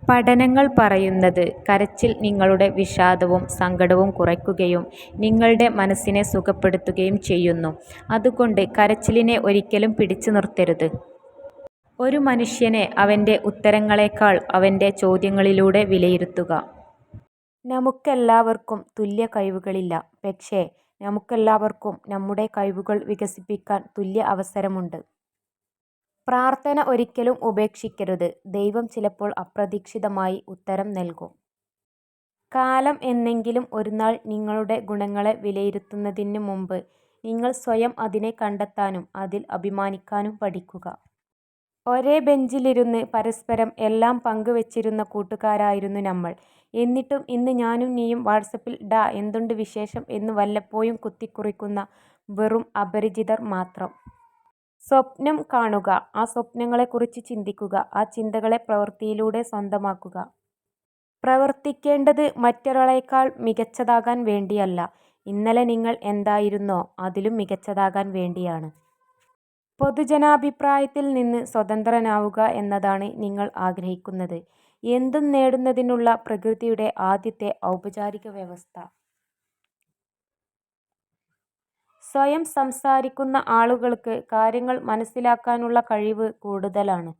പഠനങ്ങൾ പറയുന്നത് കരച്ചിൽ നിങ്ങളുടെ വിഷാദവും സങ്കടവും കുറയ്ക്കുകയും നിങ്ങളുടെ മനസ്സിനെ സുഖപ്പെടുത്തുകയും ചെയ്യുന്നു. അതുകൊണ്ട് കരച്ചിലിനെ ഒരിക്കലും പിടിച്ചു നിർത്തരുത്. ഒരു മനുഷ്യനെ അവൻ്റെ ഉത്തരങ്ങളെക്കാൾ അവൻ്റെ ചോദ്യങ്ങളിലൂടെ വിലയിരുത്തുക. നമുക്കെല്ലാവർക്കും തുല്യ കഴിവുകളില്ല. പക്ഷേ നമുക്കെല്ലാവർക്കും നമ്മുടെ കഴിവുകൾ വികസിപ്പിക്കാൻ തുല്യ അവസരമുണ്ട്. പ്രാർത്ഥന ഒരിക്കലും ഉപേക്ഷിക്കരുത്. ദൈവം ചിലപ്പോൾ അപ്രതീക്ഷിതമായി ഉത്തരം നൽകും. കാലം എന്നെങ്കിലും ഒരുനാൾ നിങ്ങളുടെ ഗുണങ്ങളെ വിലയിരുത്തുന്നതിന് മുമ്പ് നിങ്ങൾ സ്വയം അതിനെ കണ്ടെത്താനും അതിൽ അഭിമാനിക്കാനും പഠിക്കുക. ഒരേ ബെഞ്ചിലിരുന്ന് പരസ്പരം എല്ലാം പങ്കുവച്ചിരുന്ന കൂട്ടുകാരായിരുന്നു നമ്മൾ. എന്നിട്ടും ഇന്ന് ഞാനും നീയും വാട്സാപ്പിൽ "ഡാ എന്തുണ്ട് വിശേഷം" എന്ന് വല്ലപ്പോഴും കുത്തിക്കുറിക്കുന്ന വെറും അപരിചിതർ മാത്രം. സ്വപ്നം കാണുക, ആ സ്വപ്നങ്ങളെക്കുറിച്ച് ചിന്തിക്കുക, ആ ചിന്തകളെ പ്രവൃത്തിയിലൂടെ സ്വന്തമാക്കുക. പ്രവർത്തിക്കേണ്ടത് മറ്റൊരാളേക്കാൾ മികച്ചതാകാൻ വേണ്ടിയല്ല, ഇന്നലെ നിങ്ങൾ എന്തായിരുന്നോ അതിലും മികച്ചതാകാൻ വേണ്ടിയാണ്. പൊതുജനാഭിപ്രായത്തിൽ നിന്ന് സ്വതന്ത്രനാവുക എന്നതാണ് നിങ്ങൾ ആഗ്രഹിക്കുന്നത്. എന്തും നേടുന്നതിനുള്ള പ്രകൃതിയുടെ ആദ്യത്തെ ഔപചാരിക വ്യവസ്ഥ. സ്വയം സംസാരിക്കുന്ന ആളുകൾക്ക് കാര്യങ്ങൾ മനസ്സിലാക്കാനുള്ള കഴിവ് കൂടുതലാണ്.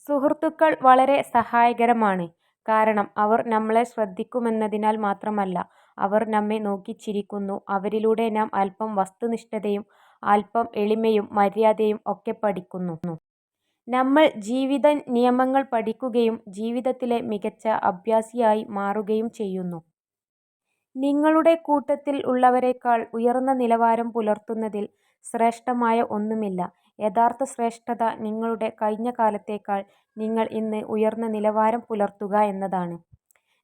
സുഹൃത്തുക്കൾ വളരെ സഹായകരമാണ്. കാരണം അവർ നമ്മളെ ശ്രദ്ധിക്കുമെന്നതിനാൽ മാത്രമല്ല, അവർ നമ്മെ നോക്കി ചിരിക്കുന്നു. അവരിലൂടെ നാം അല്പം വസ്തുനിഷ്ഠതയും അല്പം എളിമയും മര്യാദയും ഒക്കെ പഠിക്കുന്നു. നമ്മൾ ജീവിത നിയമങ്ങൾ പഠിക്കുകയും ജീവിതത്തിലെ മികച്ച അഭ്യാസിയായി മാറുകയും ചെയ്യുന്നു. നിങ്ങളുടെ കൂട്ടത്തിൽ ഉള്ളവരെക്കാൾ ഉയർന്ന നിലവാരം പുലർത്തുന്നതിൽ ശ്രേഷ്ഠമായ ഒന്നുമില്ല. യഥാർത്ഥ ശ്രേഷ്ഠത നിങ്ങളുടെ കഴിഞ്ഞ കാലത്തേക്കാൾ നിങ്ങൾ ഇന്ന് ഉയർന്ന നിലവാരം പുലർത്തുക എന്നതാണ്.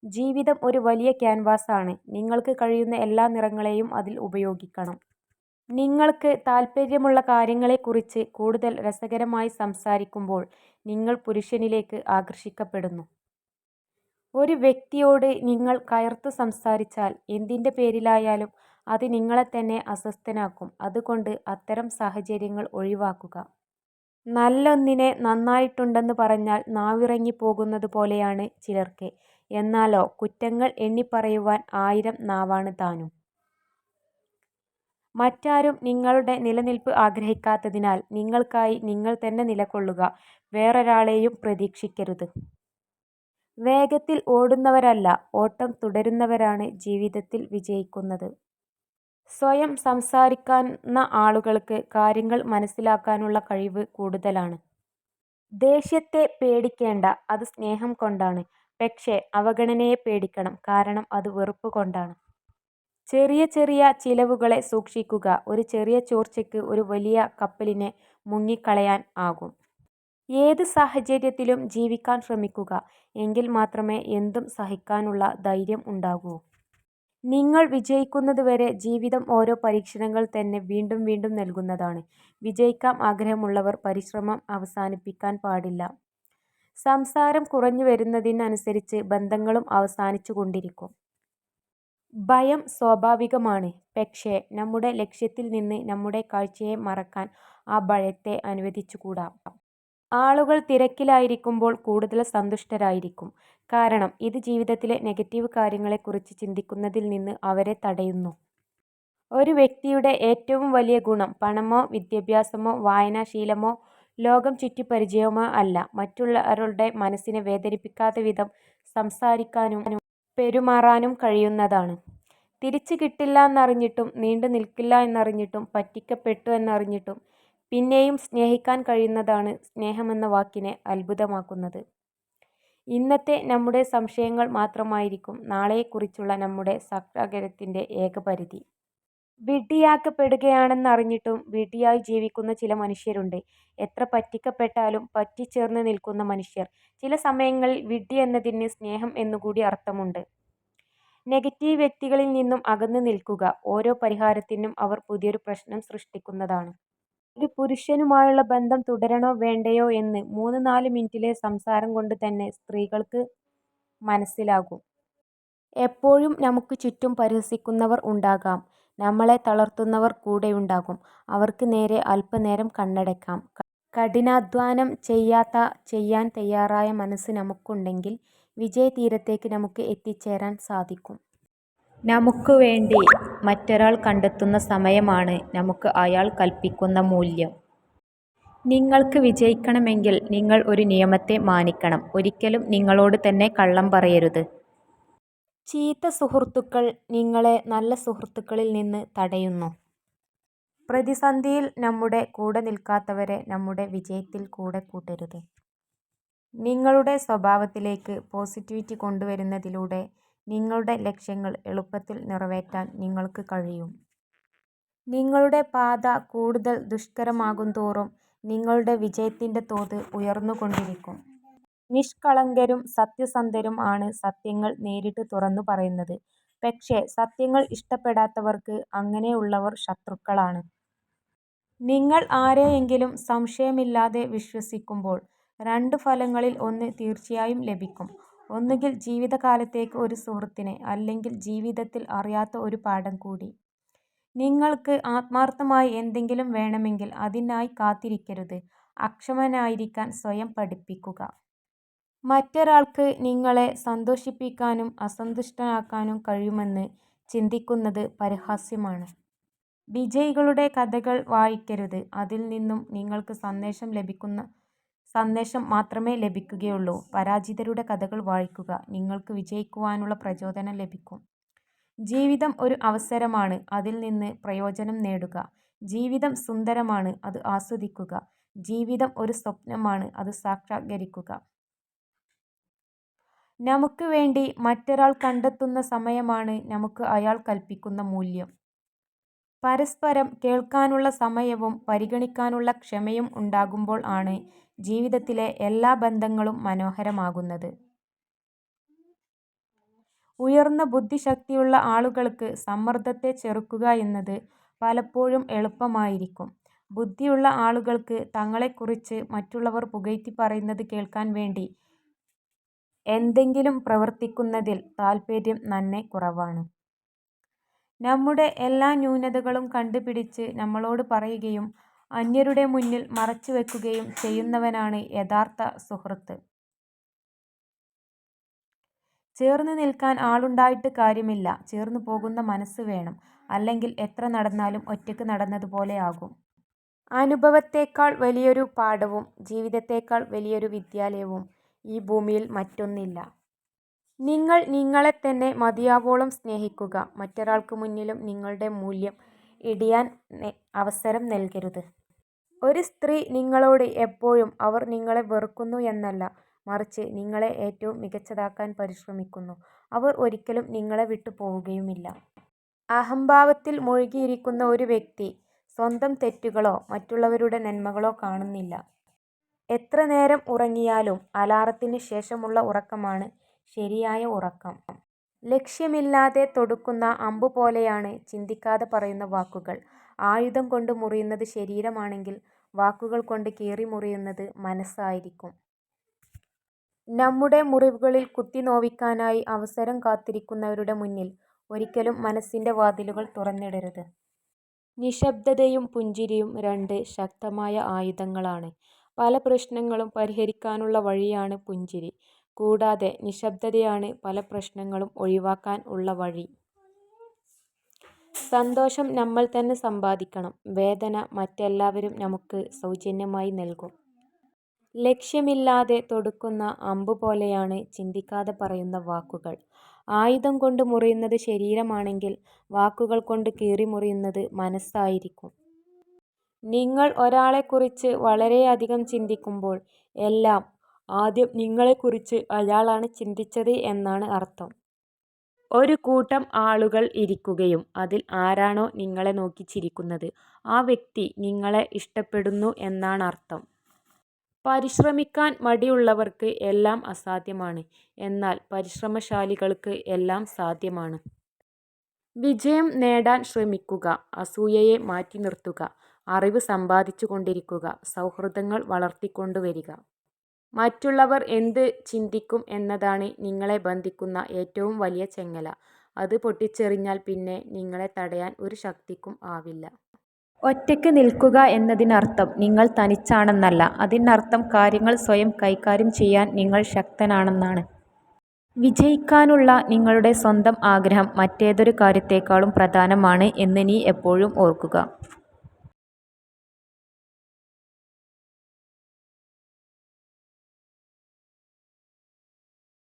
ജീവിതം ഒരു വലിയ ക്യാൻവാസാണ്. നിങ്ങൾക്ക് കഴിയുന്ന എല്ലാ നിറങ്ങളെയും അതിൽ ഉപയോഗിക്കണം. നിങ്ങൾക്ക് താൽപ്പര്യമുള്ള കാര്യങ്ങളെക്കുറിച്ച് കൂടുതൽ രസകരമായി സംസാരിക്കുമ്പോൾ നിങ്ങൾ പുരുഷനിലേക്ക് ആകർഷിക്കപ്പെടുന്നു. ഒരു വ്യക്തിയോട് നിങ്ങൾ കയർത്തു സംസാരിച്ചാൽ എന്തിൻ്റെ പേരിലായാലും അത് നിങ്ങളെത്തന്നെ അസ്വസ്ഥനാക്കും. അതുകൊണ്ട് അത്തരം സാഹചര്യങ്ങൾ ഒഴിവാക്കുക. നല്ലൊന്നിനെ നന്നായിട്ടുണ്ടെന്ന് പറഞ്ഞാൽ നാവിറങ്ങിപ്പോകുന്നത് പോലെയാണ് ചിലർക്ക്. എന്നാലോ കുറ്റങ്ങൾ എണ്ണിപ്പറയുവാൻ 1000 നാവാണ് താനും. മറ്റാരും നിങ്ങളുടെ നിലനിൽപ്പ് ആഗ്രഹിക്കാത്തതിനാൽ നിങ്ങൾക്കായി നിങ്ങൾ തന്നെ നിലകൊള്ളുക. വേറൊരാളെയും പ്രതീക്ഷിക്കരുത്. വേഗത്തിൽ ഓടുന്നവരല്ല, ഓട്ടം തുടരുന്നവരാണ് ജീവിതത്തിൽ വിജയിക്കുന്നത്. സ്വയം സംസാരിക്കുന്ന ആളുകൾക്ക് കാര്യങ്ങൾ മനസ്സിലാക്കാനുള്ള കഴിവ് കൂടുതലാണ്. ദേഷ്യത്തെ പേടിക്കേണ്ട, അത് സ്നേഹം കൊണ്ടാണ്. പക്ഷേ അവഗണനയെ പേടിക്കണം, കാരണം അത് വെറുപ്പ് കൊണ്ടാണ്. ചെറിയ ചെറിയ ചിലവുകളെ സൂക്ഷിക്കുക. ഒരു ചെറിയ ചോർച്ചയ്ക്ക് ഒരു വലിയ കപ്പലിനെ മുങ്ങിക്കളയാൻ ആകും. ഏത് സാഹചര്യത്തിലും ജീവിക്കാൻ ശ്രമിക്കുക. എങ്കിൽ മാത്രമേ എന്തും സഹിക്കാനുള്ള ധൈര്യം ഉണ്ടാകൂ. നിങ്ങൾ വിജയിക്കുന്നതുവരെ ജീവിതം ഓരോ പരീക്ഷണങ്ങൾ തന്നെ വീണ്ടും വീണ്ടും നൽകുന്നതാണ്. വിജയിക്കാൻ ആഗ്രഹമുള്ളവർ പരിശ്രമം അവസാനിപ്പിക്കാൻ പാടില്ല. സംസാരം കുറഞ്ഞു വരുന്നതിനനുസരിച്ച് ബന്ധങ്ങളും അവസാനിച്ചുകൊണ്ടിരിക്കും. ഭയം സ്വാഭാവികമാണ്. പക്ഷേ നമ്മുടെ ലക്ഷ്യത്തിൽ നിന്ന് നമ്മുടെ കാഴ്ചയെ മറക്കാൻ ആ ഭയത്തെ അനുവദിച്ചുകൂടാ. ആളുകൾ തിരക്കിലായിരിക്കുമ്പോൾ കൂടുതൽ സന്തുഷ്ടരായിരിക്കും. കാരണം ഇത് ജീവിതത്തിലെ നെഗറ്റീവ് കാര്യങ്ങളെക്കുറിച്ച് ചിന്തിക്കുന്നതിൽ നിന്ന് അവരെ തടയുന്നു. ഒരു വ്യക്തിയുടെ ഏറ്റവും വലിയ ഗുണം പണമോ വിദ്യാഭ്യാസമോ വായനാശീലമോ ലോകം ചുറ്റിപ്പരിചയമോ അല്ല, മറ്റുള്ളവരുടെ മനസ്സിനെ വേദനിപ്പിക്കാത്ത വിധം സംസാരിക്കാനും പെരുമാറാനും കഴിയുന്നതാണ്. തിരിച്ചു കിട്ടില്ല എന്നറിഞ്ഞിട്ടും, നീണ്ടു നിൽക്കില്ല എന്നറിഞ്ഞിട്ടും, പറ്റിക്കപ്പെട്ടു എന്നറിഞ്ഞിട്ടും പിന്നെയും സ്നേഹിക്കാൻ കഴിയുന്നതാണ് സ്നേഹമെന്ന വാക്കിനെ അത്ഭുതമാക്കുന്നത്. ഇന്നത്തെ നമ്മുടെ സംശയങ്ങൾ മാത്രമായിരിക്കും നാളെയെക്കുറിച്ചുള്ള നമ്മുടെ സാക്ഷാത്കാരത്തിൻ്റെ ഏക പരിധി. വിഡ്ഢിയാക്കപ്പെടുകയാണെന്നറിഞ്ഞിട്ടും വിഡ്ഢിയായി ജീവിക്കുന്ന ചില മനുഷ്യരുണ്ട്. എത്ര പറ്റിക്കപ്പെട്ടാലും പറ്റിച്ചേർന്ന് നിൽക്കുന്ന മനുഷ്യർ. ചില സമയങ്ങളിൽ വിഡ്ഢി എന്നതിന് സ്നേഹം എന്നുകൂടി അർത്ഥമുണ്ട്. നെഗറ്റീവ് വ്യക്തികളിൽ നിന്നും അകന്നു നിൽക്കുക. ഓരോ പരിഹാരത്തിനും അവർ പുതിയൊരു പ്രശ്നം സൃഷ്ടിക്കുന്നതാണ്. ഒരു പുരുഷനുമായുള്ള ബന്ധം തുടരണോ വേണ്ടയോ എന്ന് 3-4 മിനിറ്റിലെ സംസാരം കൊണ്ട് തന്നെ സ്ത്രീകൾക്ക് മനസ്സിലാകും. എപ്പോഴും നമുക്ക് ചുറ്റും പരിഹസിക്കുന്നവർ ഉണ്ടാകാം. നമ്മളെ തളർത്തുന്നവർ കൂടെയുണ്ടാകും. അവർക്ക് നേരെ അല്പനേരം കണ്ണടയ്ക്കാം. കഠിനാധ്വാനം ചെയ്യാൻ തയ്യാറായ മനസ്സ് നമുക്കുണ്ടെങ്കിൽ വിജയതീരത്തേക്ക് നമുക്ക് എത്തിച്ചേരാൻ സാധിക്കും. നമുക്ക് വേണ്ടി മറ്റൊരാൾ കണ്ടെത്തുന്ന സമയമാണ് നമുക്ക് അയാൾ കൽപ്പിക്കുന്ന മൂല്യം. നിങ്ങൾക്ക് വിജയിക്കണമെങ്കിൽ നിങ്ങൾ ഒരു നിയമത്തെ മാനിക്കണം. ഒരിക്കലും നിങ്ങളോട് തന്നെ കള്ളം പറയരുത്. ചീത്ത സുഹൃത്തുക്കൾ നിങ്ങളെ നല്ല സുഹൃത്തുക്കളിൽ നിന്ന് തടയുന്നു. പ്രതിസന്ധിയിൽ നമ്മുടെ കൂടെ നിൽക്കാത്തവരെ നമ്മുടെ വിജയത്തിൽ കൂടെ കൂട്ടരുത്. നിങ്ങളുടെ സ്വഭാവത്തിലേക്ക് പോസിറ്റിവിറ്റി കൊണ്ടുവരുന്നതിലൂടെ നിങ്ങളുടെ ലക്ഷ്യങ്ങൾ എളുപ്പത്തിൽ നിറവേറ്റാൻ നിങ്ങൾക്ക് കഴിയും. നിങ്ങളുടെ പാത കൂടുതൽ ദുഷ്കരമാകുന്തോറും നിങ്ങളുടെ വിജയത്തിൻ്റെ തോത് ഉയർന്നുകൊണ്ടിരിക്കും. നിഷ്കളങ്കരും സത്യസന്ധരും ആണ് സത്യങ്ങൾ നേരിട്ട് തുറന്നു പറയുന്നത്. പക്ഷേ സത്യങ്ങൾ ഇഷ്ടപ്പെടാത്തവർക്ക് അങ്ങനെയുള്ളവർ ശത്രുക്കളാണ്. നിങ്ങൾ ആരെയെങ്കിലും സംശയമില്ലാതെ വിശ്വസിക്കുമ്പോൾ രണ്ട് ഫലങ്ങളിൽ ഒന്ന് തീർച്ചയായും ലഭിക്കും. ഒന്നുകിൽ ജീവിതകാലത്തേക്ക് ഒരു സുഹൃത്തിനെ, അല്ലെങ്കിൽ ജീവിതത്തിൽ അറിയാത്ത ഒരു പാഠം കൂടി. നിങ്ങൾക്ക് ആത്മാർത്ഥമായി എന്തെങ്കിലും വേണമെങ്കിൽ അതിനായി കാത്തിരിക്കരുത്. അക്ഷമനായിരിക്കാൻ സ്വയം പഠിപ്പിക്കുക. മറ്റൊരാൾക്ക് നിങ്ങളെ സന്തോഷിപ്പിക്കാനും അസന്തുഷ്ടനാക്കാനും കഴിയുമെന്ന് ചിന്തിക്കുന്നത് പരിഹാസ്യമാണ്. വിജയികളുടെ കഥകൾ വായിക്കരുത്. അതിൽ നിന്നും നിങ്ങൾക്ക് സന്ദേശം മാത്രമേ ലഭിക്കുകയുള്ളൂ. പരാജിതരുടെ കഥകൾ വായിക്കുക. നിങ്ങൾക്ക് വിജയിക്കുവാനുള്ള പ്രചോദനം ലഭിക്കും. ജീവിതം ഒരു അവസരമാണ്. അതിൽ നിന്ന് പ്രയോജനം നേടുക. ജീവിതം സുന്ദരമാണ്. അത് ആസ്വദിക്കുക. ജീവിതം ഒരു സ്വപ്നമാണ്. അത് സാക്ഷാത്കരിക്കുക. നമുക്ക് വേണ്ടി മറ്റൊരാൾ കണ്ടെത്തുന്ന സമയമാണ് നമുക്ക് അയാൾ കൽപ്പിക്കുന്ന മൂല്യം. പരസ്പരം കേൾക്കാനുള്ള സമയവും പരിഗണിക്കാനുള്ള ക്ഷമയും ഉണ്ടാകുമ്പോൾ ആണ് ജീവിതത്തിലെ എല്ലാ ബന്ധങ്ങളും മനോഹരമാകുന്നത്. ഉയർന്ന ബുദ്ധിശക്തിയുള്ള ആളുകൾക്ക് സമ്മർദ്ദത്തെ ചെറുക്കുക എന്നത് പലപ്പോഴും എളുപ്പമായിരിക്കും. ബുദ്ധിയുള്ള ആളുകൾക്ക് തങ്ങളെക്കുറിച്ച് മറ്റുള്ളവർ പുകഴ്ത്തി പറയുന്നത് കേൾക്കാൻ വേണ്ടി എന്തെങ്കിലും പ്രവർത്തിക്കുന്നതിൽ താൽപര്യം നന്നേ കുറവാണ്. നമ്മുടെ എല്ലാ ന്യൂനതകളും കണ്ടുപിടിച്ച് നമ്മളോട് പറയുകയും അന്യരുടെ മുന്നിൽ മറച്ചു വെക്കുകയും ചെയ്യുന്നവനാണ് യഥാർത്ഥ സുഹൃത്ത്. ചേർന്ന് നിൽക്കാൻ ആളുണ്ടായിട്ട് കാര്യമില്ല. ചേർന്ന് പോകുന്ന മനസ്സ് വേണം. അല്ലെങ്കിൽ എത്ര നടന്നാലും ഒറ്റയ്ക്ക് നടന്നതുപോലെ ആകും. അനുഭവത്തേക്കാൾ വലിയൊരു പാഠവും ജീവിതത്തേക്കാൾ വലിയൊരു വിദ്യാലയവും ഈ ഭൂമിയിൽ മറ്റൊന്നില്ല. നിങ്ങൾ നിങ്ങളെത്തന്നെ മതിയാവോളം സ്നേഹിക്കുക. മറ്റൊരാൾക്ക് മുന്നിലും നിങ്ങളുടെ മൂല്യം ഇടിയാൻ അവസരം നൽകരുത്. ഒരു സ്ത്രീ നിങ്ങളോട് എപ്പോഴും അവർ നിങ്ങളെ വെറുക്കുന്നു എന്നല്ല, മറിച്ച് നിങ്ങളെ ഏറ്റവും മികച്ചതാക്കാൻ പരിശ്രമിക്കുന്നു. അവർ ഒരിക്കലും നിങ്ങളെ വിട്ടു പോവുകയുമില്ല. അഹംഭാവത്തിൽ മുഴുകിയിരിക്കുന്ന ഒരു വ്യക്തി സ്വന്തം തെറ്റുകളോ മറ്റുള്ളവരുടെ നന്മകളോ കാണുന്നില്ല. എത്ര നേരം ഉറങ്ങിയാലും അലാറത്തിന് ശേഷമുള്ള ഉറക്കമാണ് ശരിയായ ഉറക്കം. ലക്ഷ്യമില്ലാതെ തൊടുക്കുന്ന അമ്പു പോലെയാണ് ചിന്തിക്കാതെ പറയുന്ന വാക്കുകൾ. ആയുധം കൊണ്ട് മുറിയുന്നത് ശരീരമാണെങ്കിൽ വാക്കുകൾ കൊണ്ട് കീറി മുറിയുന്നത് മനസ്സായിരിക്കും. നമ്മുടെ മുറിവുകളിൽ കുത്തി നോവിക്കാനായി അവസരം കാത്തിരിക്കുന്നവരുടെ മുന്നിൽ ഒരിക്കലും മനസ്സിൻ്റെ വാതിലുകൾ തുറന്നിടരുത്. നിശബ്ദതയും പുഞ്ചിരിയും രണ്ട് ശക്തമായ ആയുധങ്ങളാണ്. പല പ്രശ്നങ്ങളും പരിഹരിക്കാനുള്ള വഴിയാണ് പുഞ്ചിരി. കൂടാതെ നിശബ്ദതയാണ് പല പ്രശ്നങ്ങളും ഒഴിവാക്കാൻ ഉള്ള വഴി. സന്തോഷം നമ്മൾ തന്നെ സമ്പാദിക്കണം. വേദന മറ്റെല്ലാവരും നമുക്ക് സൗജന്യമായി നൽകും. ലക്ഷ്യമില്ലാതെ തൊടുക്കുന്ന അമ്പു പോലെയാണ് ചിന്തിക്കാതെ പറയുന്ന വാക്കുകൾ. ആയുധം കൊണ്ട് മുറിയുന്നത് ശരീരമാണെങ്കിൽ വാക്കുകൾ കൊണ്ട് കീറി മുറിയുന്നത് മനസ്സായിരിക്കും. നിങ്ങൾ ഒരാളെക്കുറിച്ച് വളരെയധികം ചിന്തിക്കുമ്പോൾ എല്ലാം ആദ്യം നിങ്ങളെക്കുറിച്ച് അയാളാണ് ചിന്തിച്ചത് എന്നാണ് അർത്ഥം. ഒരു കൂട്ടം ആളുകൾ ഇരിക്കുകയും അതിൽ ആരാണോ നിങ്ങളെ നോക്കി ചിരിക്കുന്നത് ആ വ്യക്തി നിങ്ങളെ ഇഷ്ടപ്പെടുന്നു എന്നാണർത്ഥം. പരിശ്രമിക്കാൻ മടിയുള്ളവർക്ക് എല്ലാം അസാധ്യമാണ്. എന്നാൽ പരിശ്രമശാലികൾക്ക് എല്ലാം സാധ്യമാണ്. വിജയം നേടാൻ ശ്രമിക്കുക. അസൂയയെ മാറ്റി നിർത്തുക. അറിവ് സമ്പാദിച്ചു കൊണ്ടിരിക്കുക. സൗഹൃദങ്ങൾ വളർത്തിക്കൊണ്ടുവരിക. മറ്റുള്ളവർ എന്ത് ചിന്തിക്കും എന്നതാണ് നിങ്ങളെ ബന്ധിക്കുന്ന ഏറ്റവും വലിയ ചെങ്ങല. അത് പൊട്ടിച്ചെറിഞ്ഞാൽ പിന്നെ നിങ്ങളെ തടയാൻ ഒരു ശക്തിക്കും ആവില്ല. ഒറ്റയ്ക്ക് നിൽക്കുക എന്നതിനർത്ഥം നിങ്ങൾ തനിച്ചാണെന്നല്ല. അതിനർത്ഥം കാര്യങ്ങൾ സ്വയം കൈകാര്യം ചെയ്യാൻ നിങ്ങൾ ശക്തനാണെന്നാണ്. വിജയിക്കാനുള്ള നിങ്ങളുടെ സ്വന്തം ആഗ്രഹം മറ്റേതൊരു കാര്യത്തേക്കാളും പ്രധാനമാണ് എന്ന് നീ എപ്പോഴും ഓർക്കുക.